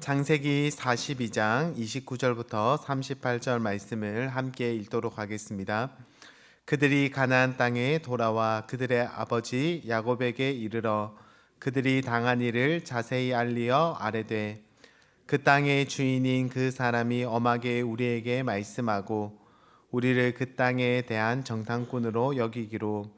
창세기 42장 29절부터 38절 말씀을 함께 읽도록 하겠습니다. 그들이 가나안 땅에 돌아와 그들의 아버지 야곱에게 이르러 그들이 당한 일을 자세히 알리어 아뢰되 그 땅의 주인인 그 사람이 엄하게 우리에게 말씀하고 우리를 그 땅에 대한 정탐꾼으로 여기기로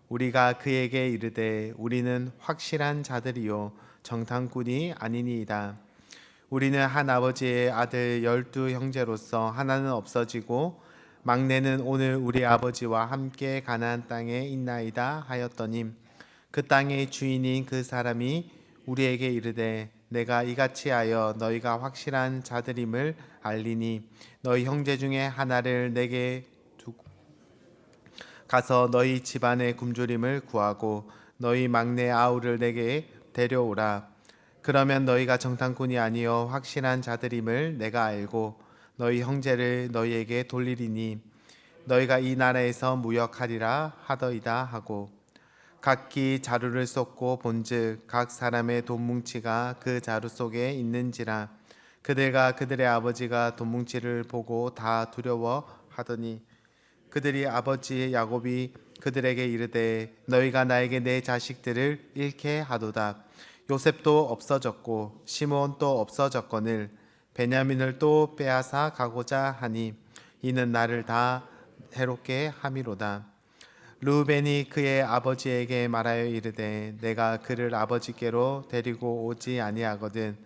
우리가 그에게 이르되 우리는 확실한 자들이요 정탐꾼이 아니니이다. 우리는 한 아버지의 아들 12 형제로서 하나는 없어지고 막내는 오늘 우리 아버지와 함께 가나안 땅에 있나이다 하였더니 그 땅의 주인인 그 사람이 우리에게 이르되 내가 이같이 하여 너희가 확실한 자들임을 알리니 너희 형제 중에 하나를 내게 두고 가서 너희 집안의 굶주림을 구하고 너희 막내 아우를 내게 데려오라. 그러면 너희가 정탐꾼이 아니요 확실한 자들임을 내가 알고 너희 형제를 너희에게 돌리리니 너희가 이 나라에서 무역하리라 하더이다 하고 각기 자루를 쏟고 본즉 각 사람의 돈뭉치가 그 자루 속에 있는지라 그들과 그들의 아버지가 돈뭉치를 보고 다 두려워하더니 그들이 아버지 야곱이 그들에게 이르되 너희가 나에게 내 자식들을 잃게 하도다. 요셉도 없어졌고 시므온 또 없어졌거늘 베냐민을 또 빼앗아 가고자 하니 이는 나를 다 해롭게 함이로다. 르우벤이 그의 아버지에게 말하여 이르되 내가 그를 아버지께로 데리고 오지 아니하거든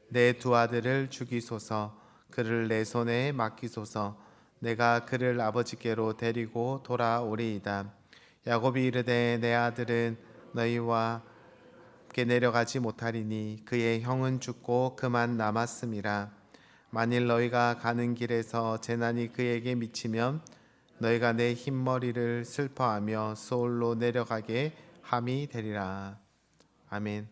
내 두 아들을 죽이소서 그를 내 손에 맡기소서 내가 그를 아버지께로 데리고 돌아오리이다. 야곱이 이르되 내 아들은 너희와 함께 내려가지 못하리니 그의 형은 죽고 그만 남았음이라. 만일 너희가 가는 길에서 재난이 그에게 미치면 너희가 내 흰머리를 슬퍼하며 소홀로 내려가게 함이 되리라. 아멘.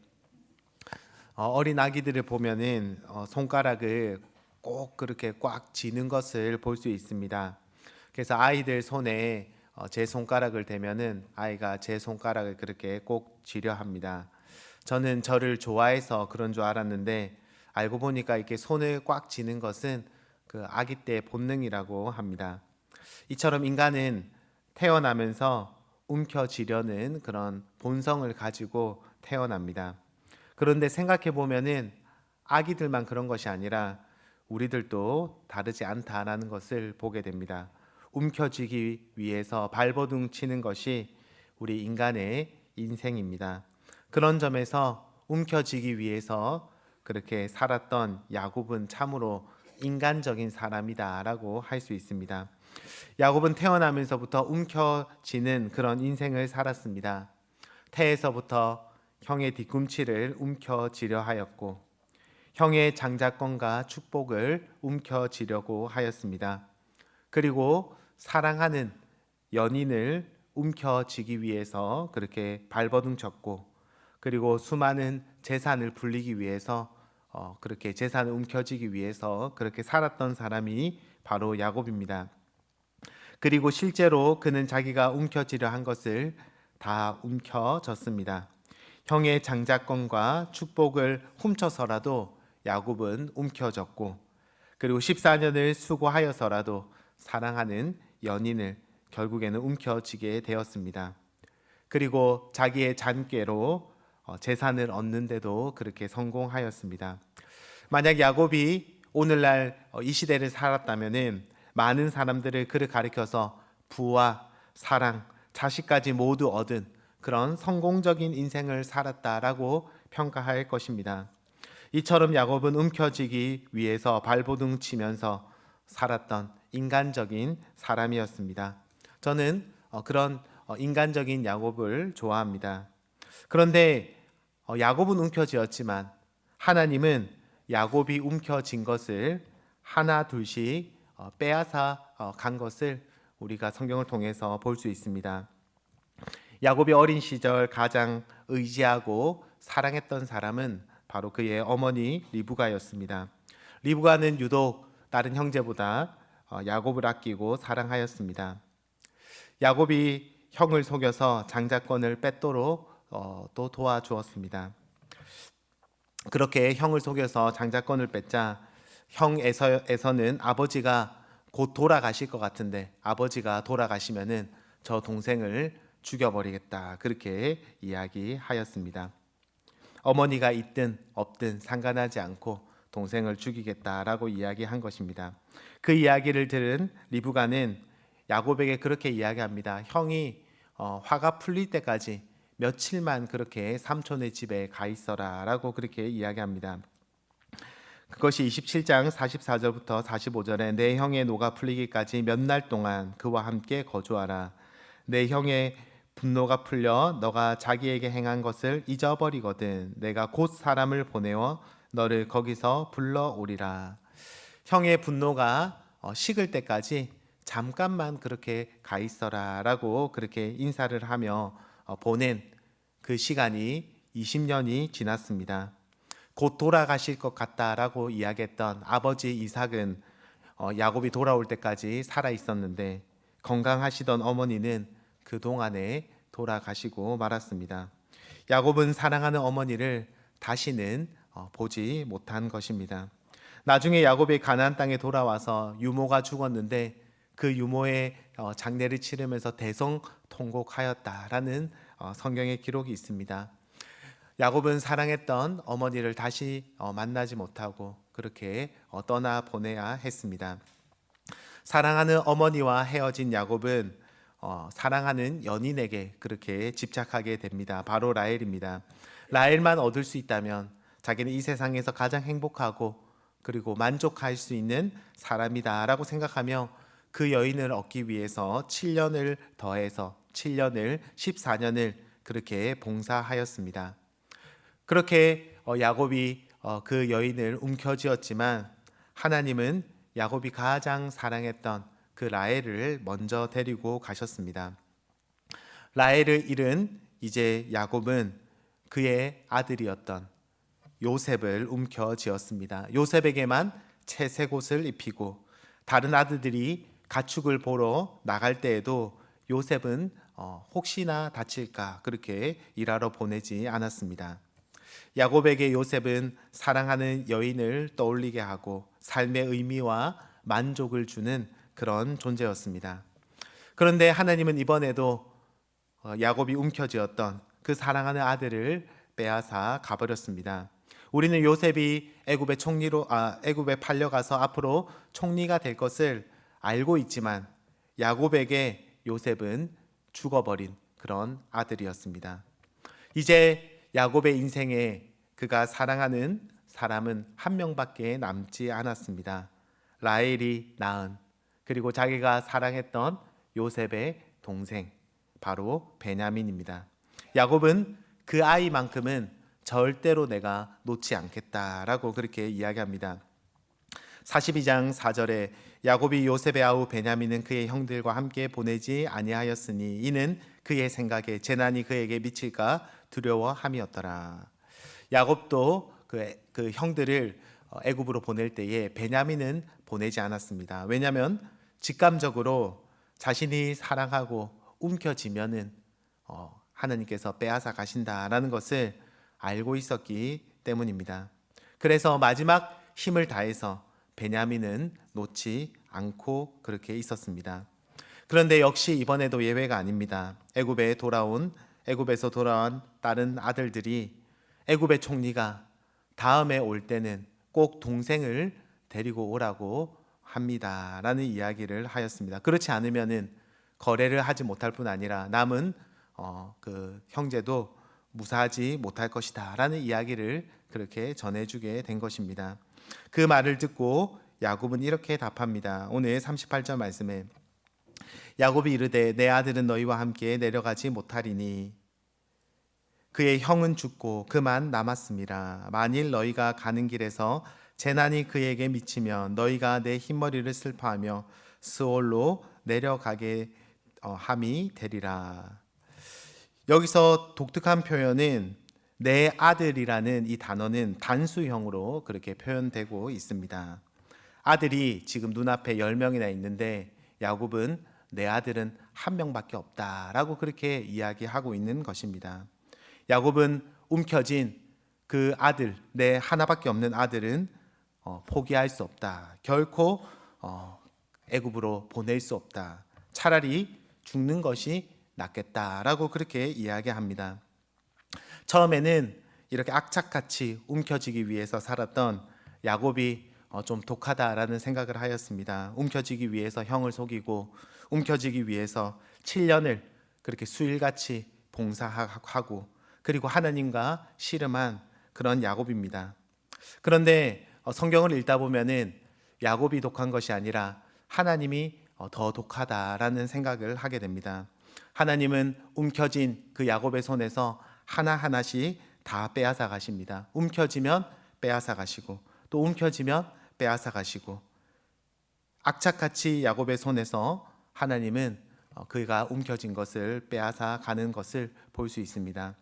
어린 아기들을 보면은 손가락을 꼭 그렇게 꽉 쥐는 것을 볼 수 있습니다. 그래서 아이들 손에 제 손가락을 대면은 아이가 제 손가락을 그렇게 꼭 쥐려 합니다. 저는 저를 좋아해서 그런 줄 알았는데 알고 보니까 이렇게 손을 꽉 쥐는 것은 그 아기 때 본능이라고 합니다. 이처럼 인간은 태어나면서 움켜쥐려는 그런 본성을 가지고 태어납니다. 그런데 생각해 보면은 아기들만 그런 것이 아니라 우리들도 다르지 않다라는 것을 보게 됩니다. 움켜쥐기 위해서 발버둥 치는 것이 우리 인간의 인생입니다. 그런 점에서 움켜쥐기 위해서 그렇게 살았던 야곱은 참으로 인간적인 사람이다라고 할 수 있습니다. 야곱은 태어나면서부터 움켜쥐는 그런 인생을 살았습니다. 태에서부터 형의 뒤꿈치를 움켜쥐려 하였고 형의 장자권과 축복을 움켜쥐려고 하였습니다. 그리고 사랑하는 연인을 움켜쥐기 위해서 그렇게 발버둥 쳤고 그리고 수많은 재산을 불리기 위해서 그렇게 재산을 움켜쥐기 위해서 그렇게 살았던 사람이 바로 야곱입니다. 그리고 실제로 그는 자기가 움켜쥐려 한 것을 다 움켜졌습니다. 형의 장자권과 축복을 훔쳐서라도 야곱은 움켜졌고 그리고 14년을 수고하여서라도 사랑하는 연인을 결국에는 움켜쥐게 되었습니다. 그리고 자기의 잔꾀로 재산을 얻는데도 그렇게 성공하였습니다. 만약 야곱이 오늘날 이 시대를 살았다면 많은 사람들을 그를 가리켜서 부와 사랑, 자식까지 모두 얻은 그런 성공적인 인생을 살았다라고 평가할 것입니다. 이처럼 야곱은 움켜쥐기 위해서 발버둥 치면서 살았던 인간적인 사람이었습니다. 저는 그런 인간적인 야곱을 좋아합니다. 그런데 야곱은 움켜쥐었지만 하나님은 야곱이 움켜쥔 것을 하나 둘씩 빼앗아 간 것을 우리가 성경을 통해서 볼 수 있습니다. 야곱이 어린 시절 가장 의지하고 사랑했던 사람은 바로 그의 어머니 리브가였습니다. 리브가는 유독 다른 형제보다 야곱을 아끼고 사랑하였습니다. 야곱이 형을 속여서 장자권을 뺏도록 또 도와주었습니다. 그렇게 형을 속여서 장자권을 뺏자 형 에서는 아버지가 곧 돌아가실 것 같은데 아버지가 돌아가시면은 저 동생을 죽여버리겠다, 그렇게 이야기하였습니다. 어머니가 있든 없든 상관하지 않고 동생을 죽이겠다라고 이야기한 것입니다. 그 이야기를 들은 리브가는 야곱에게 그렇게 이야기합니다. 형이 화가 풀릴 때까지 며칠만 그렇게 삼촌의 집에 가 있어라 라고 그렇게 이야기합니다. 그것이 27장 44절부터 45절에 내 형의 노가 풀리기까지 몇 날 동안 그와 함께 거주하라. 내 형의 분노가 풀려 너가 자기에게 행한 것을 잊어버리거든 내가 곧 사람을 보내어 너를 거기서 불러오리라. 형의 분노가 식을 때까지 잠깐만 그렇게 가 있어라 라고 그렇게 인사를 하며 보낸 그 시간이 20년이 지났습니다. 곧 돌아가실 것 같다라고 이야기했던 아버지 이삭은 야곱이 돌아올 때까지 살아 있었는데 건강하시던 어머니는 그동안에 돌아가시고 말았습니다. 야곱은 사랑하는 어머니를 다시는 보지 못한 것입니다. 나중에 야곱이 가나안 땅에 돌아와서 유모가 죽었는데 그 유모의 장례를 치르면서 대성통곡하였다라는 성경의 기록이 있습니다. 야곱은 사랑했던 어머니를 다시 만나지 못하고 그렇게 떠나 보내야 했습니다. 사랑하는 어머니와 헤어진 야곱은 사랑하는 연인에게 그렇게 집착하게 됩니다. 바로 라헬입니다. 라헬만 얻을 수 있다면 자기는 이 세상에서 가장 행복하고 그리고 만족할 수 있는 사람이다라고 생각하며 그 여인을 얻기 위해서 7년을 더해서 7년을 14년을 그렇게 봉사하였습니다. 그렇게 야곱이 그 여인을 움켜쥐었지만 하나님은 야곱이 가장 사랑했던 그 라헬을 먼저 데리고 가셨습니다. 라헬을 잃은 이제 야곱은 그의 아들이었던 요셉을 움켜쥐었습니다. 요셉에게만 채색 옷을 입히고 다른 아들들이 가축을 보러 나갈 때에도 요셉은 혹시나 다칠까 그렇게 일하러 보내지 않았습니다. 야곱에게 요셉은 사랑하는 여인을 떠올리게 하고 삶의 의미와 만족을 주는 그런 존재였습니다. 그런데 하나님은 이번에도 야곱이 움켜쥐었던 그 사랑하는 아들을 빼앗아 가버렸습니다. 우리는 요셉이 애굽에 팔려가서 앞으로 총리가 될 것을 알고 있지만 야곱에게 요셉은 죽어버린 그런 아들이었습니다. 이제 야곱의 인생에 그가 사랑하는 사람은 한 명밖에 남지 않았습니다. 라헬이 낳은 그리고 자기가 사랑했던 요셉의 동생 바로 베냐민입니다. 야곱은 그 아이만큼은 절대로 내가 놓지 않겠다라고 그렇게 이야기합니다. 42장 4절에 야곱이 요셉의 아우 베냐민은 그의 형들과 함께 보내지 아니하였으니 이는 그의 생각에 재난이 그에게 미칠까 두려워함이었더라. 야곱도 그 형들을 애굽으로 보낼 때에 베냐민은 보내지 않았습니다. 왜냐하면 직감적으로 자신이 사랑하고 움켜쥐면은 하나님께서 빼앗아 가신다라는 것을 알고 있었기 때문입니다. 그래서 마지막 힘을 다해서 베냐민은 놓지 않고 그렇게 있었습니다. 그런데 역시 이번에도 예외가 아닙니다. 애굽에서 돌아온 다른 아들들이 애굽의 총리가 다음에 올 때는 꼭 동생을 데리고 오라고 합니다라는 이야기를 하였습니다. 그렇지 않으면은 거래를 하지 못할 뿐 아니라 남은 그 형제도 무사하지 못할 것이다라는 이야기를 그렇게 전해주게 된 것입니다. 그 말을 듣고 야곱은 이렇게 답합니다. 오늘 38절 말씀에 야곱이 이르되 내 아들은 너희와 함께 내려가지 못하리니 그의 형은 죽고 그만 남았음이라. 만일 너희가 가는 길에서 재난이 그에게 미치면 너희가 내 흰머리를 슬퍼하며 스올로 내려가게 함이 되리라. 여기서 독특한 표현은 내 아들이라는 이 단어는 단수형으로 그렇게 표현되고 있습니다. 아들이 지금 눈앞에 10명이나 있는데 야곱은 내 아들은 한 명밖에 없다라고 그렇게 이야기하고 있는 것입니다. 야곱은 움켜쥔 그 아들, 내 하나밖에 없는 아들은 포기할 수 없다. 결코 애굽으로 보낼 수 없다. 차라리 죽는 것이 낫겠다라고 그렇게 이야기합니다. 처음에는 이렇게 악착같이 움켜쥐기 위해서 살았던 야곱이 좀 독하다라는 생각을 하였습니다. 움켜쥐기 위해서 형을 속이고 움켜쥐기 위해서 7년을 그렇게 수일같이 봉사하고 그리고 하나님과 씨름한 그런 야곱입니다. 그런데 성경을 읽다 보면은 야곱이 독한 것이 아니라 하나님이 더 독하다라는 생각을 하게 됩니다. 하나님은 움켜진 그 야곱의 손에서 하나하나씩 다 빼앗아 가십니다. 움켜쥐면 빼앗아 가시고 또 움켜쥐면 빼앗아 가시고 악착같이 야곱의 손에서 하나님은 그가 움켜진 것을 빼앗아 가는 것을 볼 수 있습니다.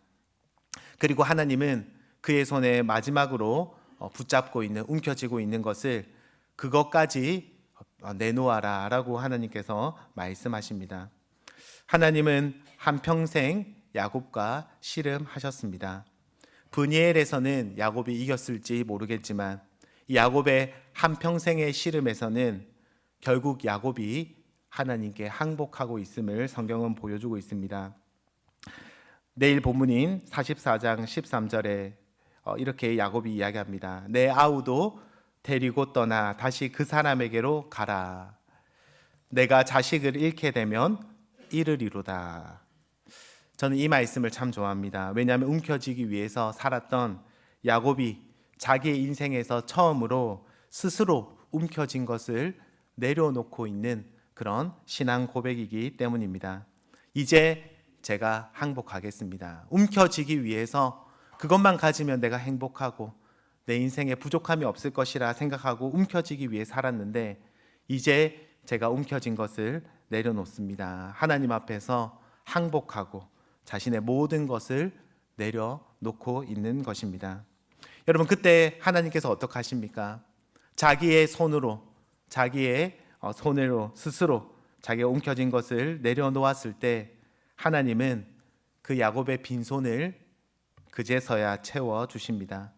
그리고 하나님은 그의 손에 마지막으로 붙잡고 있는 움켜쥐고 있는 것을 그것까지 내놓아라 라고 하나님께서 말씀하십니다. 하나님은 한평생 야곱과 씨름하셨습니다. 브니엘에서는 야곱이 이겼을지 모르겠지만 이 야곱의 한평생의 씨름에서는 결국 야곱이 하나님께 항복하고 있음을 성경은 보여주고 있습니다. 내일 본문인 44장 13절에 이렇게 야곱이 이야기합니다. 내 아우도 데리고 떠나 다시 그 사람에게로 가라. 내가 자식을 잃게 되면 잃으리로다. 저는 이 말씀을 참 좋아합니다. 왜냐하면 움켜쥐기 위해서 살았던 야곱이 자기의 인생에서 처음으로 스스로 움켜쥔 것을 내려놓고 있는 그런 신앙 고백이기 때문입니다. 이제 제가 항복하겠습니다. 움켜쥐기 위해서 그것만 가지면 내가 행복하고 내 인생에 부족함이 없을 것이라 생각하고 움켜쥐기 위해 살았는데 이제 제가 움켜쥔 것을 내려놓습니다. 하나님 앞에서 항복하고 자신의 모든 것을 내려놓고 있는 것입니다. 여러분, 그때 하나님께서 어떻게 하십니까? 자기의 손으로 스스로 자기가 움켜진 것을 내려놓았을 때 하나님은 그 야곱의 빈손을 그제서야 채워주십니다.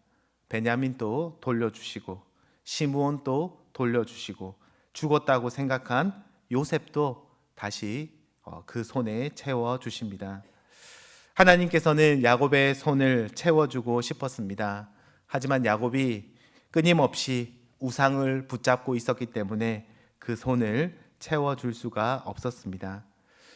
베냐민도 돌려주시고 시므온도 돌려주시고 죽었다고 생각한 요셉도 다시 그 손에 채워주십니다. 하나님께서는 야곱의 손을 채워주고 싶었습니다. 하지만 야곱이 끊임없이 우상을 붙잡고 있었기 때문에 그 손을 채워줄 수가 없었습니다.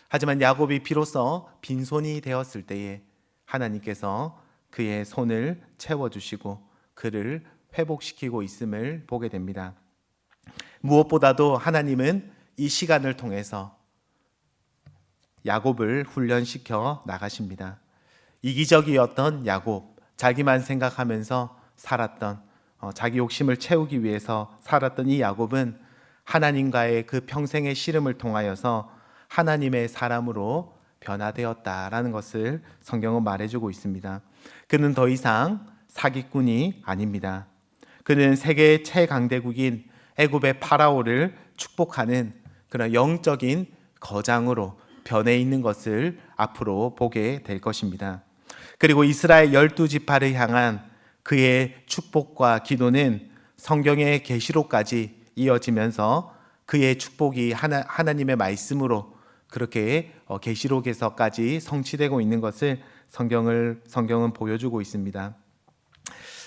하지만 야곱이 비로소 빈손이 되었을 때에 하나님께서 그의 손을 채워주시고 그를 회복시키고 있음을 보게 됩니다. 무엇보다도 하나님은 이 시간을 통해서 야곱을 훈련시켜 나가십니다. 이기적이었던 야곱, 자기만 생각하면서 살았던 자기 욕심을 채우기 위해서 살았던 이 야곱은 하나님과의 그 평생의 씨름을 통하여서 하나님의 사람으로 변화되었다라는 것을 성경은 말해주고 있습니다. 그는 더 이상 사기꾼이 아닙니다. 그는 세계 최강대국인 애굽의 파라오를 축복하는 그런 영적인 거장으로 변해 있는 것을 앞으로 보게 될 것입니다. 그리고 이스라엘 12지파를 향한 그의 축복과 기도는 성경의 계시록까지 이어지면서 그의 축복이 하나님의 말씀으로 그렇게 계시록에서까지 성취되고 있는 것을 성경은 보여주고 있습니다.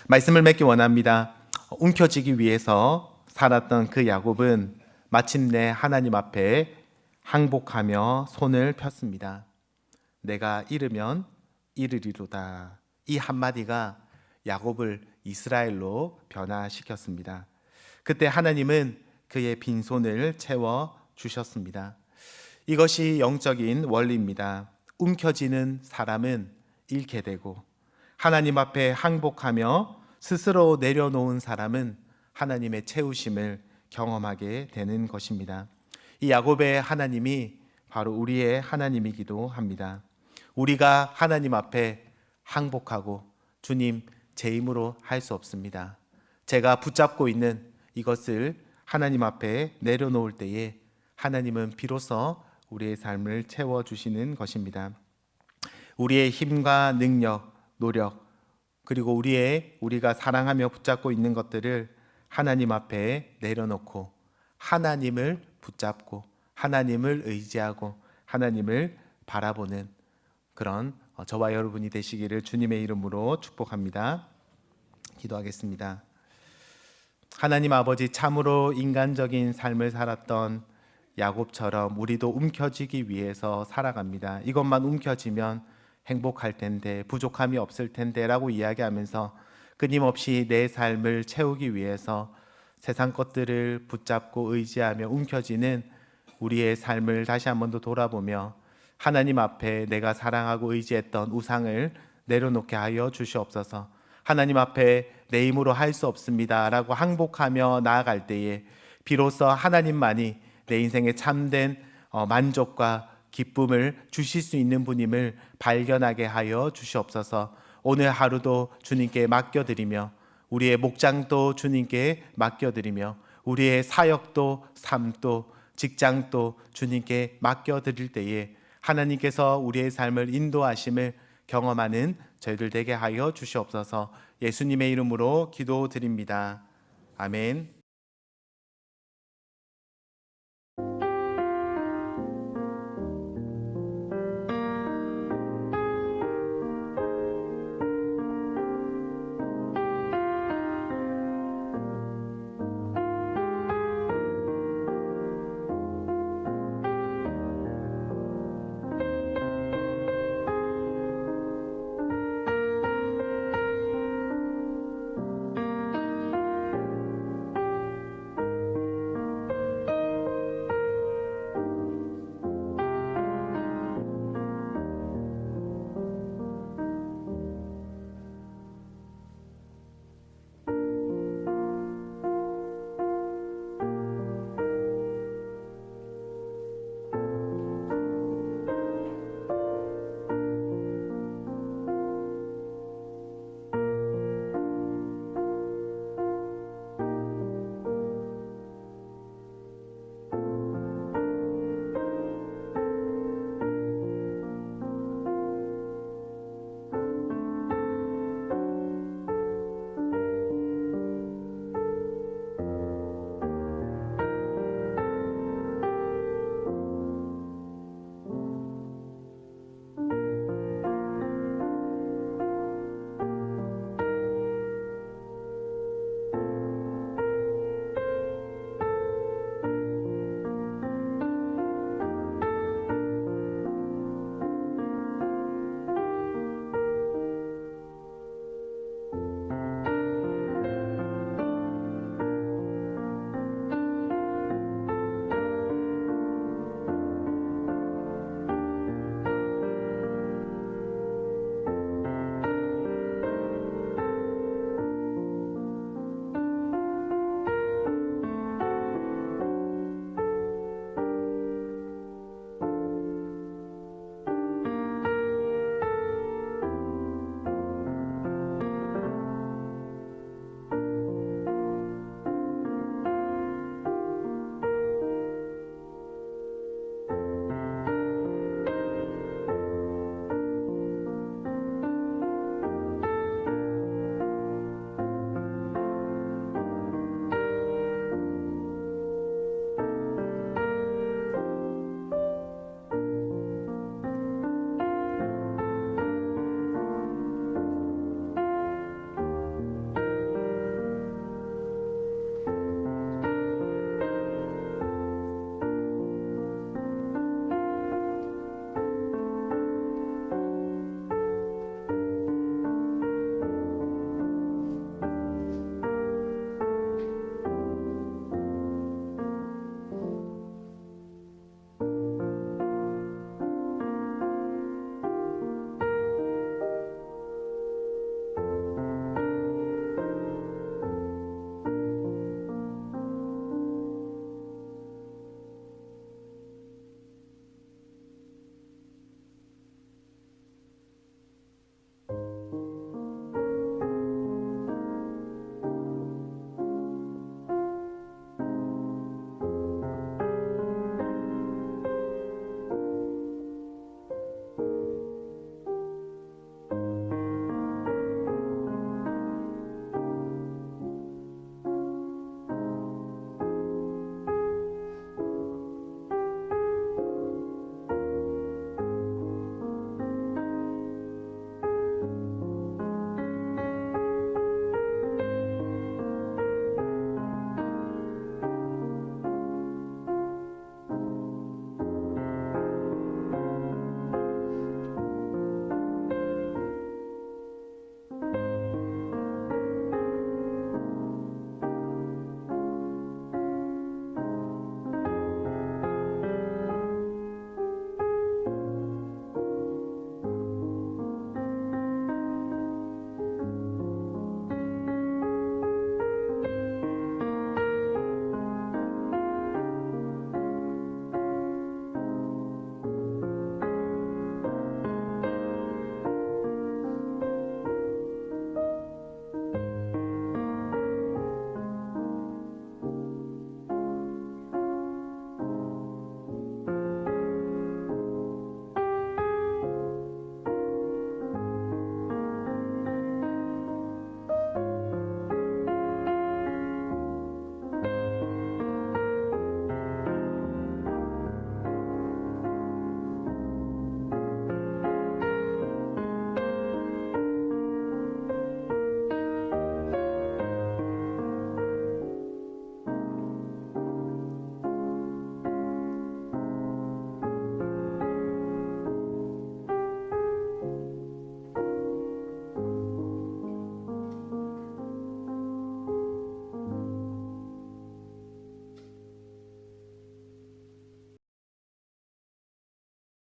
말씀을 맺기 원합니다. 움켜쥐기 위해서 살았던 그 야곱은 마침내 하나님 앞에 항복하며 손을 폈습니다. 내가 잃으면 잃으리로다. 이 한마디가 야곱을 이스라엘로 변화시켰습니다. 그때 하나님은 그의 빈손을 채워 주셨습니다. 이것이 영적인 원리입니다. 움켜쥐는 사람은 잃게 되고 하나님 앞에 항복하며 스스로 내려놓은 사람은 하나님의 채우심을 경험하게 되는 것입니다. 이 야곱의 하나님이 바로 우리의 하나님이기도 합니다. 우리가 하나님 앞에 항복하고 주님, 제 힘으로 할 수 없습니다. 제가 붙잡고 있는 이것을 하나님 앞에 내려놓을 때에 하나님은 비로소 우리의 삶을 채워주시는 것입니다. 우리의 힘과 능력, 노력, 그리고 우리가 사랑하며 붙잡고 있는 것들을 하나님 앞에 내려놓고 하나님을 붙잡고 하나님을 의지하고 하나님을 바라보는 그런 저와 여러분이 되시기를 주님의 이름으로 축복합니다. 기도하겠습니다. 하나님 아버지, 참으로 인간적인 삶을 살았던 야곱처럼 우리도 움켜쥐기 위해서 살아갑니다. 이것만 움켜쥐면 행복할 텐데, 부족함이 없을 텐데 라고 이야기하면서 끊임없이 내 삶을 채우기 위해서 세상 것들을 붙잡고 의지하며 움켜쥐는 우리의 삶을 다시 한 번 더 돌아보며 하나님 앞에 내가 사랑하고 의지했던 우상을 내려놓게 하여 주시옵소서. 하나님 앞에 내 힘으로 할 수 없습니다 라고 항복하며 나아갈 때에 비로소 하나님만이 내 인생의 참된 만족과 기쁨을 주실 수 있는 분임을 발견하게 하여 주시옵소서. 오늘 하루도 주님께 맡겨드리며 우리의 목장도 주님께 맡겨드리며 우리의 사역도 삶도 직장도 주님께 맡겨드릴 때에 하나님께서 우리의 삶을 인도하심을 경험하는 저희들 되게 하여 주시옵소서. 예수님의 이름으로 기도드립니다. 아멘.